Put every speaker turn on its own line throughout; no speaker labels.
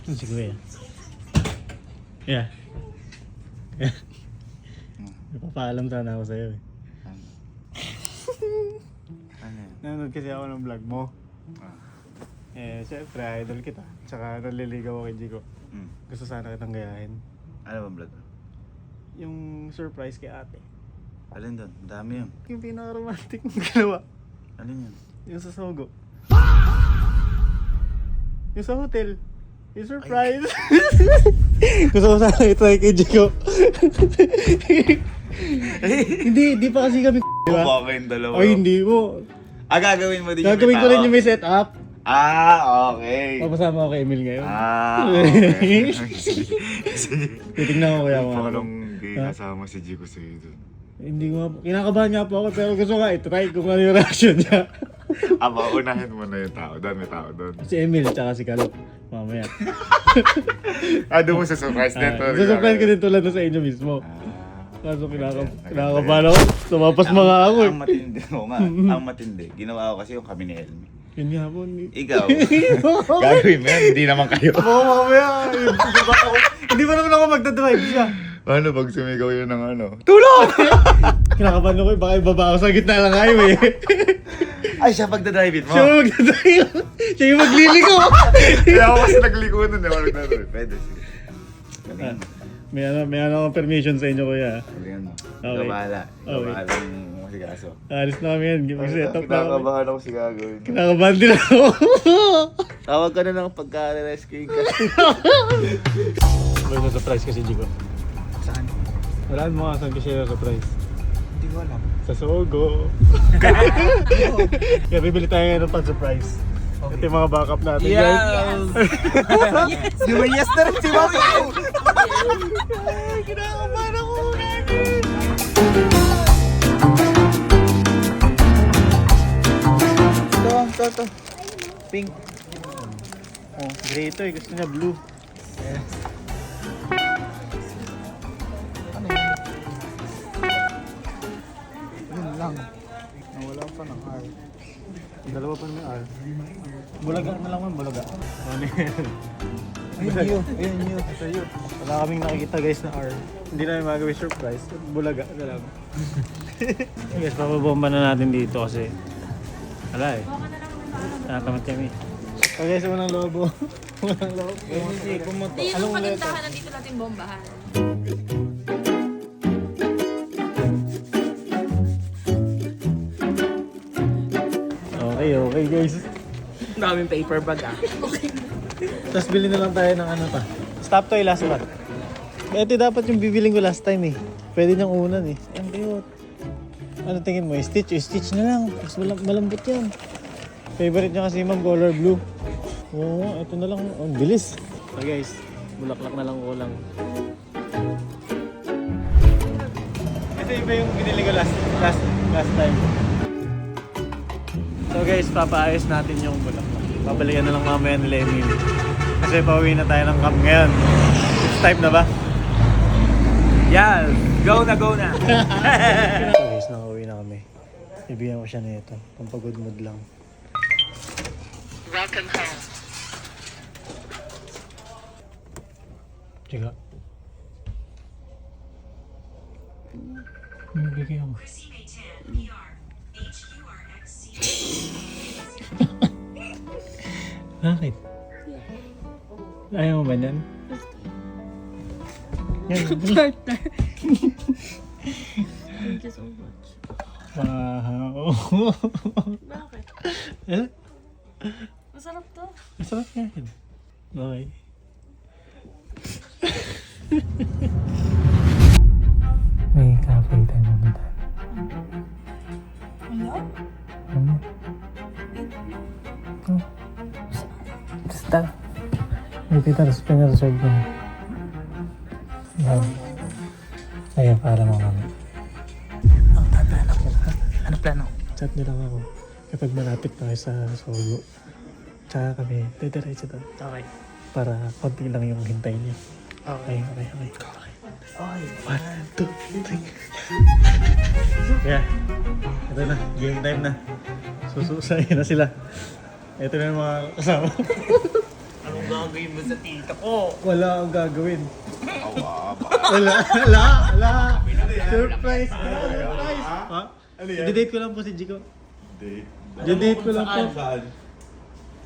Si Kuya. Yeah. Yeah. Napapaalam sana ako sa'yo eh.
Ano yun?
Nanonood kasi ako ng vlog mo. Eh, syempre, idol kita. Tsaka naliligaw ako kay Jigo. Gusto sana kitang gayahin.
Ano ba vlog?
Yung surprise kay ate.
Alin doon? Dami yun.
Yung pinaka-romantic mong ginawa.
Alin yun?
Yung sa Sogo. Yung sa hotel. Yung surprise. Gusto ko sana itry kay Jigo. Hindi pa kasi kami diba?
Baka kayong dalawa.
O hindi mo.
Gagawin mo din
Gagawin ko rin yung may setup.
Okay.
Papasama ako kay Emil ngayon.
Okay.
Titignan ko kaya
Paano
ako.
nung gay kasama si Jigo sa'yo doon?
Hindi ko nga, kinakabahan nga po ako pero gusto nga i-try kung ano yung reaction niya.
Unahin mo na yung tao doon. May tao doon.
Si Emil tsaka si Kalop. Mamaya.
Doon mo sa surprise nito.
Susurprise ko din tulad na sa inyo mismo. Kaso kinakabahan ako. Tumapas mga ako eh.
Ang matindi. Oo nga. Ang matindi. Ginawa ko kasi yung kami ni Elmi.
Yun nga po.
Ikaw. Gagawin mo yan. Hindi naman kayo.
Oo, mamaya. Hindi pa naman ako magdadrive siya.
Paano pag sumigaw yun ng ano? Tulong!
Kinakabahan ako eh. Baka ibaba ako sa gitna ng highway.
Ay, siya pagdadrive mo.
Siya yung magdadrive. Siya yung magliligaw.
Kaya ako kasi nagligo nun. Pwede, sige. Galingan mo.
May ano akong permission sa inyo kuya.
Galingan mo.
Okay.
Ikaw bahala. Ikaw
Okay.
bahala yung masikaso.
Alis na kami yan. Mag-set up na kami.
Kinakabahan ako si gagawin.
Kinakabahan din ako.
Tawag ka na ng pagka-rescue ka.
May na-surprise kasi Jigo.
Saan?
Walaan mo nga saan kasi na-surprise.
Hindi ko alam.
Sa Sogo. Kaya bibili tayo ngayon ng pan-surprise.
Okay.
Ito yung mga backup natin.
Yes!
Guys.
Di ba yes na rin si Mama?
Kinakabahan ako.
Ito.
Pink. Oh, gray ito eh. Gusto niya blue. Yun lang. Nawala pa ng R. Dalawa pa may R. Bulaga na lang man, bulaga. Ano yan?
Ayun yun.
Sa'yo. Wala kaming nakikita guys na R. Hindi namin magawin surprise. Bulaga na lang. Guys, papabomba na natin dito kasi wala eh. Nakatamad kami. So guys, unang lobo. Unang lobo.
Hindi, pumunta.
Hindi yun
Anong
ang pagandahan,
letter?
nandito natin bombahan.
Okay guys.
Ang daming paper bag
Tapos bili na lang tayo ng ano pa. Stop toy last one. Ito dapat yung bibiling ko last time eh. Pwede niyang unan eh. Ang cute. Ano tingin mo? Stitch? Stitch na lang. Mas malambot yan. Favorite niya kasi ma'am, color blue. Oo, ito na lang. Oh, ang bilis. So guys, bulaklak na lang kulang. Ito iba yung binili ko last time. So guys, papaayos natin yung bulaklak. Babalikan na lang mamaya nila Emil. Kasi pauwi na tayo ng camp ngayon. It's time na ba?
Yan! Go na!
So guys, nakauwi na kami. Ibigyan ko siya na ito. Pampagod mood lang.
Welcome home.
Tiga. Bigyan mo. Bakit? Ayaw mo ba yan? Yan.
Partner. Thank you so much.
Wow.
Bakit?
Eh?
Masarap to.
Masarap nga yan. Okay. May cafe tayo pumunta.
Ano?
Ano? Oh. Basta. May tita, pinareserve ko na. Wow. Kaya para mo kami.
Ang plano ko. Ano plano?
Chat nila ako kapag malapit tayo sa Sogo. Tsaka kami, didiretso doon.
Okay.
Para konti lang yung hintay niya. Okay.
Ay,
1, 2, 3. Kaya, ito na, game time na. Sususayin na sila. Ito na yung mga kasama.
gagawin mo sa tita ko?
Wala akong gagawin.
Awa,
Wala. Surprise. Surprise. Ha?
Ano yan?
I-date ko lang po si Jico.
Date.
I-date ko lang po.
Saan?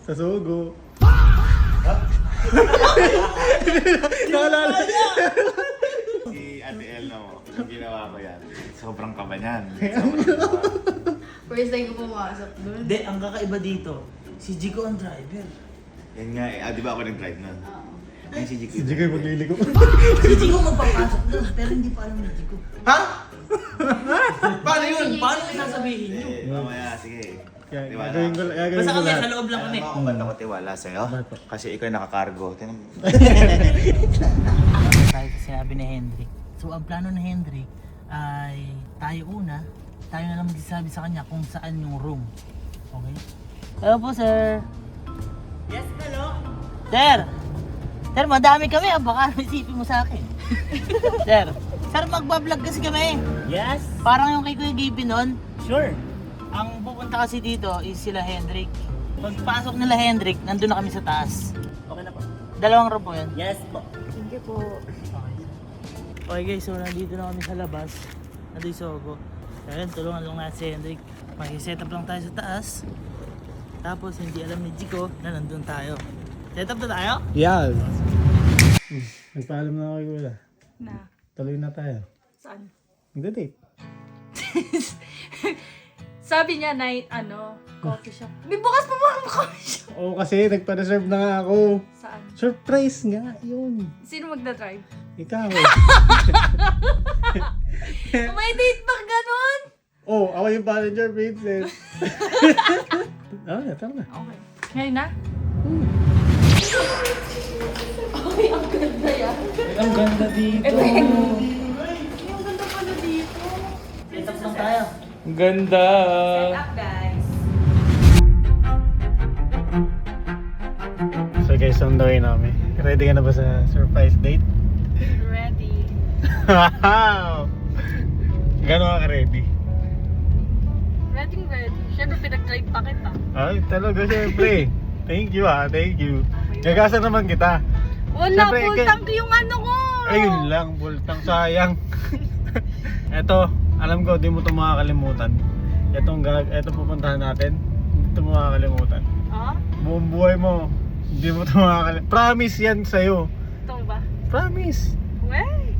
Sa Sogo. Naalala.
Si Ate El mo, yung ginawa ko yan. Sobrang kaba niyan.
First time ko pumasok doon.
Hindi, ang kakaiba dito, si Jico ang driver.
Yan nga eh. Di ba ako nag-drive nun? Ayun si Jico.
Si Jico yung magliliko.
Si Jico magpapasok doon, pero hindi pa alam ni Jico.
Ha?
Paano yun? Paano mo sasabihin nyo?
Mamaya, sige.
Kaya
Tiwala.
gagawin
Basta
ko
kami,
lahat.
sa loob lang kami.
Alam mo kung ba't ako tiwala sa'yo?
Bakit?
Kasi ikaw yung nakakargo. Tinan mo.
Tayo sa sinabi ni Hendrik. So ang plano ni Hendrik ay tayo na lang magsasabi sa kanya kung saan yung room. Okay? Hello po, sir. Yes, hello. Sir, madami kami. Baka isipin mo sa akin. Sir, magbablog kasi kami. Yes. Parang yung kay Kuya Gaby nun. Sure. Ang pupunta kasi dito is sila Hendrik. Pagpasok nila Hendrik, nandun na kami sa taas. Okay na po. 2 room po yan. Yes po.
Thank you po.
Okay guys, so nandito na kami sa labas. Nandito yung Sogo. Ayun, tulungan lang natin si Hendrik. Mag-set up lang tayo sa taas. Tapos hindi alam ni Jico na nandun tayo. Set up na tayo?
Yes. Nagpaalam na ako kay Kuya.
Na.
Tuloy na tayo.
Saan?
Magda-date.
Sabi niya night, coffee shop. May bukas pa ba ang coffee shop?
Oo, kasi nagpa-reserve na nga ako.
Saan?
Surprise nga, yun.
Sino magdadrive?
Ikaw.
May date ba ganun?
Oh, ako yung manager, Princess. Tara na.
Okay. Ngayon na? Okay, ang ganda yan.
Ang ganda dito.
Ang ganda pala dito.
Set up lang tayo.
Ang ganda.
Set up, guys.
So guys, on the way namin. Ready ka na ba sa surprise date?
Ready.
Wow! Gano'n ka ready?
Ready. Siyempre, pinag-drive pa kita.
Ay, talaga syempre. Thank you thank you. Gagasan naman kita.
Wala,
Siyempre,
full tank yung ano ko.
Ayun lang, bultang sayang. Eto, alam ko, di mo ito makakalimutan. Eto pupuntahan natin, hindi ito makakalimutan.
Ha?
Buong buhay mo, hindi mo ito makakalimutan. Promise yan sa'yo.
Ito ba?
Promise.
Wey!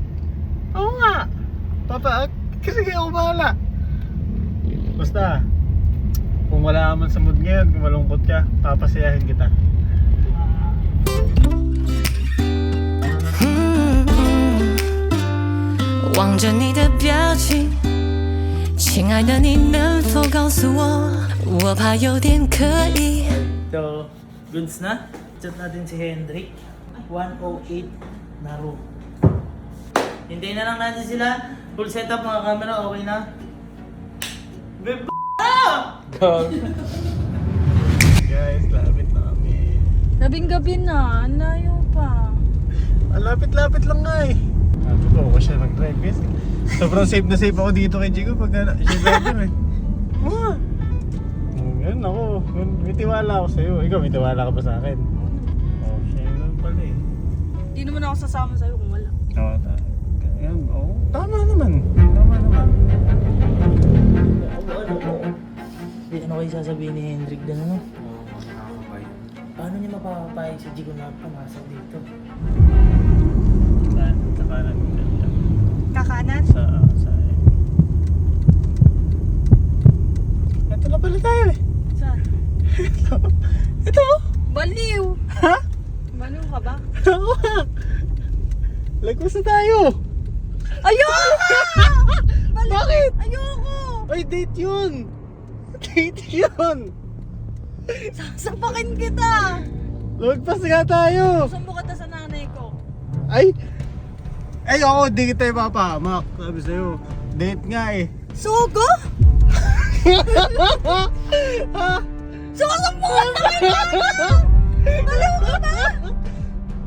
Oo nga. Kasi kayo bahala. Basta, kung wala ka man sa mood ngayon, kung malungkot ka, papasayahin kita.
望着你的表情，亲爱的，你能否告诉我？我怕有点刻意。
So, goods na. Chat natin si Hendrik. 108 na room. Hintayin na lang natin sila. Full setup mga camera, okay na? Beb***!
Guys, lapit na kami.
Gabing-gabi na. Ang layo pa.
Ang lapit-lapit lang nga eh. Sabi ko, ako siya mag-drive kasi. Sobrang safe na safe ako dito kay Jico pag siya driver eh. Ah! Ganun ako. May tiwala ako sa'yo. Ikaw, may tiwala ka ba sa akin? Oh, siya yun pala eh.
Hindi naman ako sasama sa'yo kung wala.
Oo, tama naman. Tama naman.
Ano kayo sasabihin ni Hendrik doon ano? Paano niya mapapapayag si Jico na pumasok dito?
Sa kanan.
Kakanan?
Sa ito na pala tayo eh.
Saan?
Ito.
Baliw!
Ha?
Baliw ka ba?
Ako nga. Lagos na tayo.
Ayoko! Baliw!
Bakit?
Ayoko!
Ay, date yun. Date yun.
Sasapakin kita!
Lumagpas nga tayo.
Sumbo kita sa nanay ko.
Ay, ako, di kita ipapahamak. Sabi sa'yo, date nga eh.
Sogo?
Ha?
Susubukan na kita! Baliw ka ba?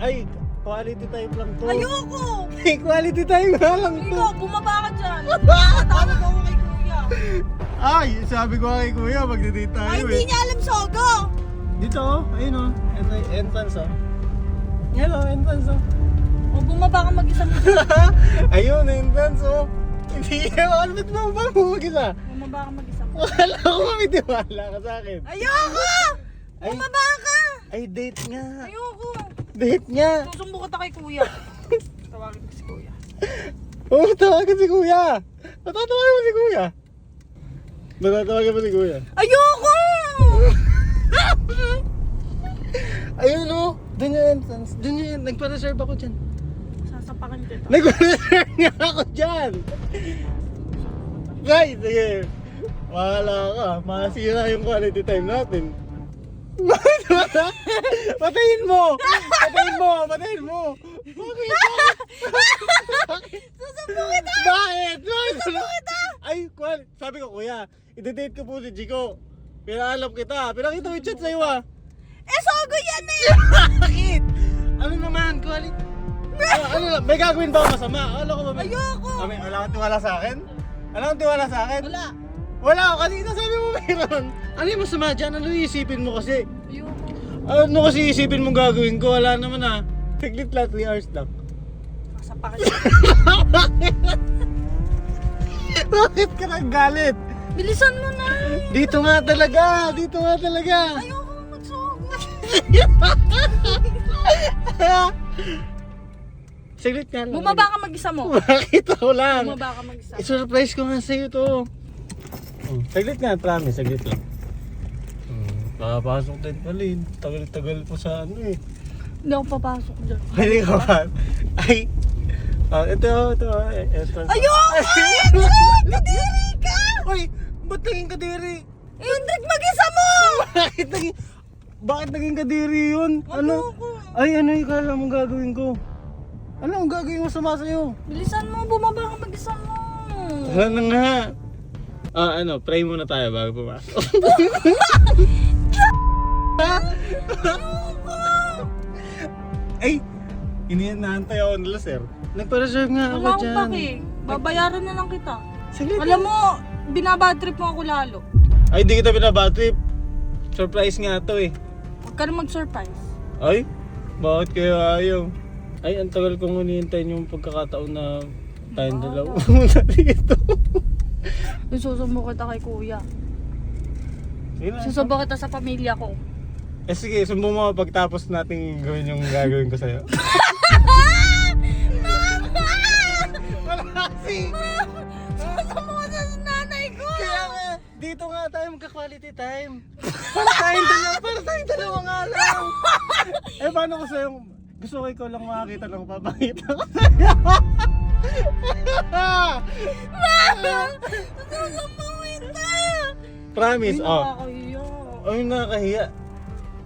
Ay, quality time lang to.
Ayoko!
Ay, quality time nga lang to.
Ikaw, bumaba ka dyan. Matawag ako kay kuya.
Ay, sabi ko kay kuya, magdi-date tayo
Ay, hindi
eh.
niya alam Sogo!
Dito oh, ayun oh. Ito yung entrance oh. Yan o, entrance o.
O, bumaba ka mag-isa mo.
Ayun, entrance o. Hindi ka, ano ba't bumaba mo mag-isa?
Bumaba ka mag-isa mo.
Wala ko may tiwala ka sa akin.
Ayoko!
Ay,
Bumaba ka!
ay, date nga.
Ayoko!
Date nga.
Susumbo kita kay kuya. Tawagin ko si kuya.
Oo, tawagan si kuya. Matatawagan mo si kuya. Matatawagan mo si kuya.
Ayoko!
Ayun o. Doon yung entrance. Doon yung nagpa-reserve ako dyan.
Sasapakan kita.
Nag-reserve nga ako dyan. Guys, sige. Mahala ka. Masira yung quality time natin. Bakit wala? Patayin mo! Patayin mo! Patayin mo! Bakit?
Susumbo kita!
Bakit? Susumbo kita! Ay, sabi ko, kuya, i-date ko po si Chico. Pinaalam kita. Pinakita ko yung chat sa'yo ah.
Eh, sogo yan eh!
Bakit? Ano naman, quality? Ano lang, may gagawin ba ako masama? Ano ko ba?
Ayoko!
Wala kang tiwala sa akin? Wala kang tiwala sa akin?
Wala!
Wala ako, kanina sabi mo mayroon. Ano yung masama dyan? Ano yung isipin mo kasi?
Ayoko!
Ano kasi isipin mong gagawin ko? Wala naman ah. Saglit lang, 3 hours lang.
Sasapakan kita.
Bakit ka naggalit?
Bilisan mo na!
Dito nga talaga! Dito nga talaga!
Ayoko magsogo!
Saglit nga lang.
Bumaba ka mag-isa mo.
Bakit ako lang?
Bumaba ka mag-isa.
I-surprise ko nga sa'yo to. Saglit nga, promise. Saglit lang. Nakapasok din pala eh. Tagal-tagal po sa ano eh.
Hindi ako papasok dyan.
Hindi ka ba? Ay! Ito. Entrance.
Ayoko! Kadiri ka!
Uy! Ba't naging kadiri?
Hendrik, mag-isa mo!
Bakit naging kadiri yun? Ano? Ay, ano yung kala mong gagawin ko? Ano ang gagawin mo sama sa'yo?
Bilisan mo, bumaba ka mag-isa mo.
Wala na nga. Pray muna tayo bago pumasok. Ay! Iniinaantay ako nila, sir. Nagpa-reserve nga ako
Wala akong
dyan.
pake. Babayaran na lang kita.
Saglit.
Alam mo, binabad trip mo ako lalo.
Ay, di kita binabatrip. Surprise nga to eh.
Huwag ka na mag-surprise.
Ay, bakit kaya ayaw? Ay, ang tagal kong hinihintay yung pagkakataon na tayong dalawa muna dito.
Susumbo kita kay kuya.
Sige na.
Susumbo kita sa pamilya ko.
Eh sige, sumbong mo pagtapos nating gawin yung gagawin ko sa'yo. Wala kasi!
Susumbo ka sa nanay ko!
Kaya nga, dito nga tayo magka-quality time. Para tayong dalawa nga lang. Eh paano ko sa'yo, gusto ko ikaw lang makakita ng papakita ko sa'yo.
Susumbo kita!
Promise, oh.
Nakakahiya.
Ay, nakakahiya.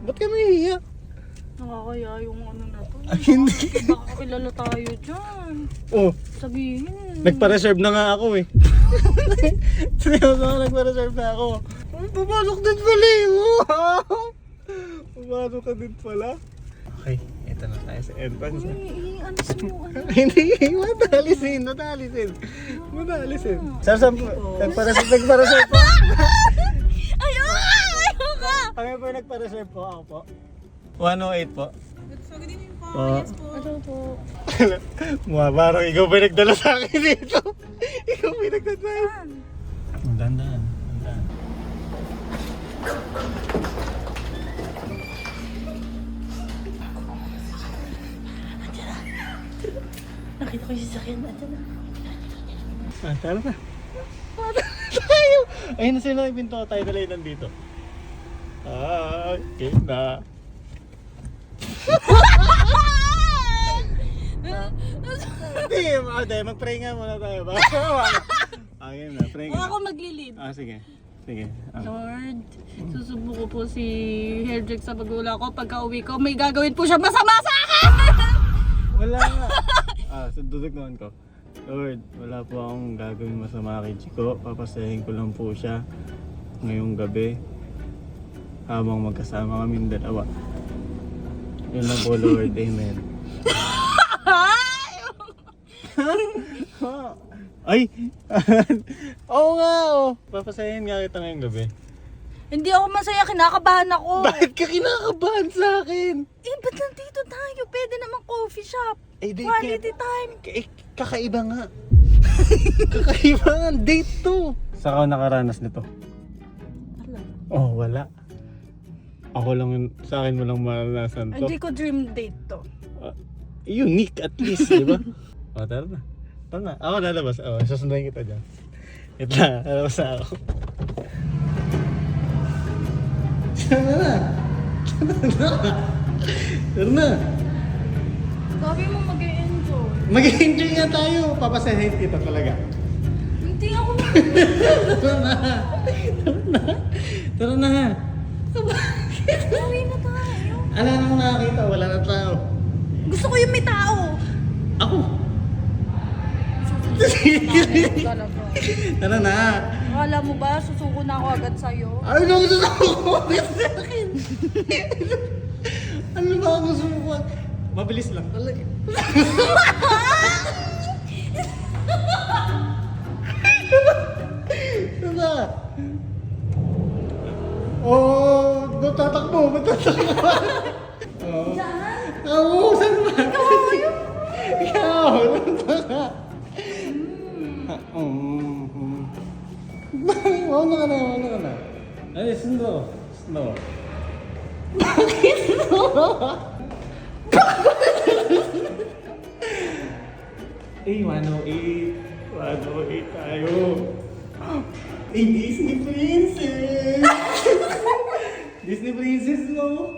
Ba't ka mahihiya?
Nakakahiya yung ano na to.
Ay, hindi.
Baka kilala tayo dyan.
Oh,
Sabihin.
nagpa-reserve na nga ako eh. Seryoso nga, nagpa-reserve na ako. Ay, pumasok din pala eh. Wow! Pumasok ka din pala. Okay, ito na tayo sa entrance.
Alis mo.
Hindi, matalisin. Saan nagpa-reserve po?
Ayoko!
Kami po nagpa-reserve po, ako po. 108 po. Po.
Ano po?
Parang ikaw ba nagdala sa akin dito? Ikaw ba nagdadrive? Ang dandan.
Nakita ko yung sasakyan. Andiyan na.
Tara na. Tayo! Ayun na sila yung pinto. Tayo na lang nandito. Okay na. Hindi, mag-pray nga muna tayo ba? Okay na, pray nga.
Ako maglilid.
Sige.
Lord, susubo ko po si Hendrik sa magulang ko. Pagka uwi ko, may gagawin po siya masama sa akin!
Wala nga. Dudug naman ko. Lord, wala po akong gagawin masama kay Chico. Papasahin ko lang po siya ngayong gabi habang magkasama kaming dalawa. Yun lang po, Lord. Amen. Ay! Oo nga, oh. Papasahin nga kita ngayong gabi.
Hindi ako masaya, kinakabahan ako.
Bakit ka kinakabahan sa akin?
Eh, ba't nandito tayo? Pwede naman coffee shop.
Eh, date
Quality time.
Kakaiba nga. Kakaiba nga. Date to. Saan ka nakaranas nito?
Wala.
Oh, wala. Ako lang yun, sa akin mo lang maranasan to.
Hindi ko dream date to.
Unique at least, di ba? O, tara na. Tara na. Ako lalabas. O, susunduin kita dyan. Ito na, lalabas na ako. Tara na. Tara na.
Sabi mo mag-e-enjoy.
Mag-enjoy nga tayo. Papasahin kita talaga.
Hindi ako
Tara na. Tara na.
Uwi na tayo.
Ano nang nakakita? Wala na tao.
Gusto ko yung may tao.
Ako.
Talaga.
Tara na.
Akala mo ba, susuko na ako agad sa'yo?
Ay, no, gusto ko. Sa akin. Ano ba ang gusto mo? Mabilis lang talaga. Diba? Oh, ba't tatakbo? Ba't tatakbo? Oh. Oo, saan ba? Ikaw, ano ba? Mauna ka na, mauna ka na. Ay, sundo. Sundo. Bakit sundo? Eh, 108. 108 tayo. Eh, Disney Princess! Disney Princess, no?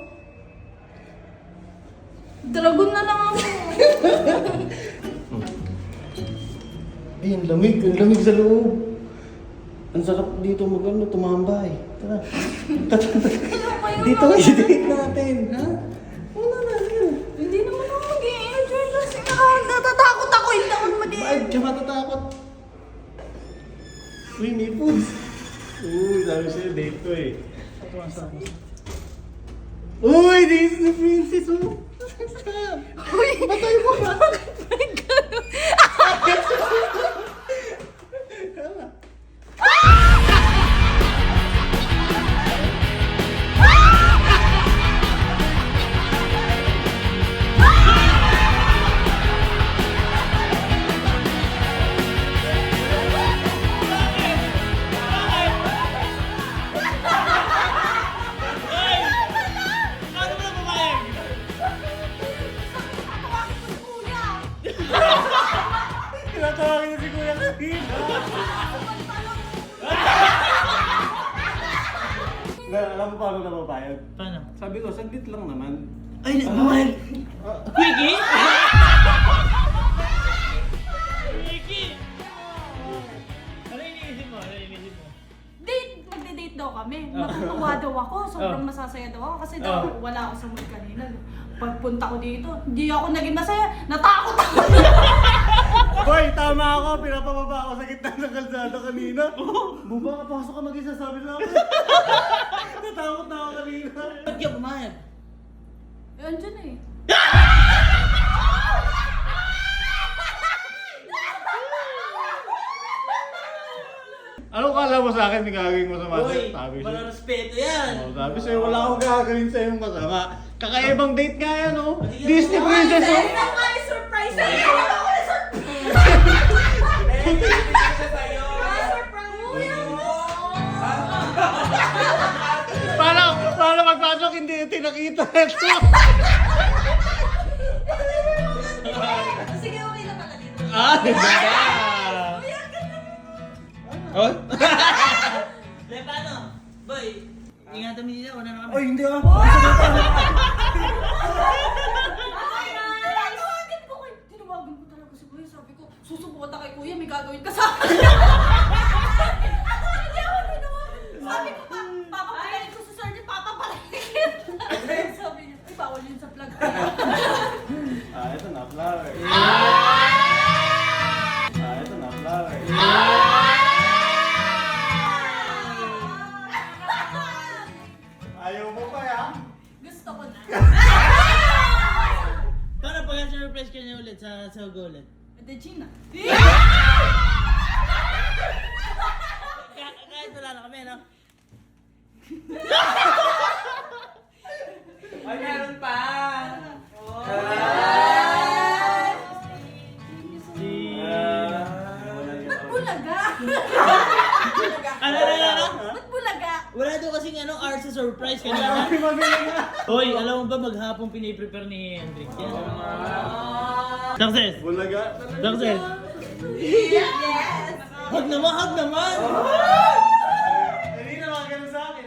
Dragon na lang ako.
Eh, ang lamig sa loob. Ang sarap dito tumambay. Tara. Dito kayo date natin, ha? Wala na yun.
Hindi naman ako mag-e-enjoy kasi natatakot ako. Hindi ako mag-e-enjoy.
Bakit ka matatakot? Uy, may foods. Uy, sabi sa'yo, date ko eh. Uy, Disney Princess, oh.
Uy!
Patay mo ba? Tinatawagin na si Kuya kanina. Alam mo paano napapayag?
Paano?
Sabi ko, saglit lang naman.
Ay, naman! Quickie? Quickie! Ano iniisip mo? Ano iniisip mo?
Date, magde-date daw kami. Natutuwa daw ako. Sobrang masasaya daw ako. Kasi daw, wala ako sa mood kanina. Pagpunta ko dito, hindi ako naging masaya. Natakot ako.
Boy, tama ako. Pinapababa ako sa gitna ng kalsada kanina. Buba, kapasok ka mag-isa, sabi na ako. Natakot na ako kanina.
Ba't ka pumayag?
Eh, andyan eh.
Anong kala mo sa akin, gagawin mo sa mother?
Uy,
Sabi
wala
siya.
respeto yan!
Oh, sabi sa'yo, wala akong gagawin sa'yo masama. Kakaibang date nga yan, oh. Disney Princess, oh.
Ano nga yung surprise sa'yo? Ano ako na surprise?
Paano magpasok, hindi tinakita ito.
Sige, okay na pala dito.
Ah, diba? Oh?
Eh, paano? Boy, ingatan mo nila, wala na kami.
Ay, hindi ah.
Tinawagan ko talaga si Kuya. Sabi ko, susubukan na kay Kuya, may gagawin ka sa akin. Hindi ako tinawagan. Sabi ko, papapalayin ko sa sir ni Papa palayin. Sabi niya, ay bawal yun sa vlog.
Ah, ito na, flower. Ah, ito na, flower. Ayaw mo pa, ya?
Gusto ko na.
Paano pag surprise ka niya ulit sa Sogo ulit?
Ate Gina.
Kahit wala na kami, no? Ay, meron pa!
Ba't bulaga?
Ano?
Ba't bulaga?
Wala daw kasing art sa surprise kanina. Hoy, alam mo ba maghapong piniprepare ni Hendrik yan? Success!
Bulaga.
Success!
Yes!
Hug naman!
Hindi na mga ganun sa akin.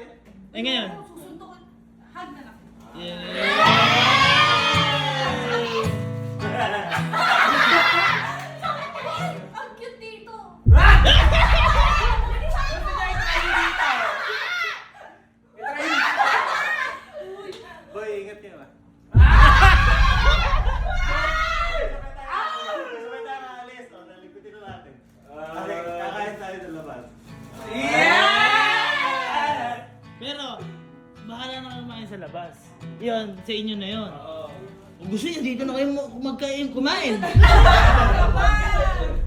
Eh ngayon?
Susuntukin. Hug na lang. Ang cute dito.
Boy, ingat kayo ba? Sabay tayo maalis. O, nalikutin na natin. Kakain tayo sa labas.
Pero, bahala na kayo kumain sa labas. Yun, sa inyo na yun. Kung gusto nyo, dito na kayo kumain.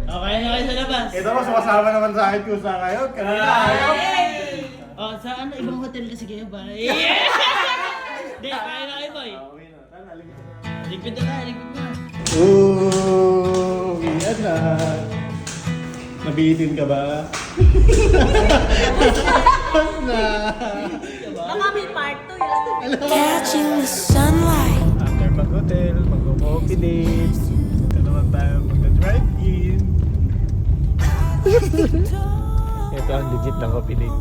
Okay na kayo sa labas.
Ito mo, sumasama naman sa akin kung saan kayo. Kanina ayaw.
Oh, sa ibang hotel kasi kayo ba? Hindi, kain na kayo, boy.
Okay na. Tara, likutin na.
Ligpit na.
Yan na. Nabitin ka ba? na.
Baka may part 2 yun.
Catching the sunlight.
After mag-hotel, mag-coffee date. Ito naman tayo mag-drive-in. Ito ang legit na coffee date.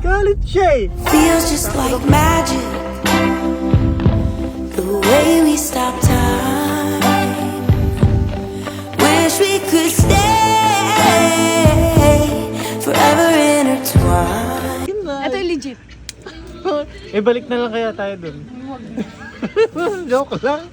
Galit siya eh!
Feels just like magic. The way we stop time. Wish we could stay forever intertwined.
Ito yung legit.
Eh, balik na lang kaya tayo dun. Joke lang.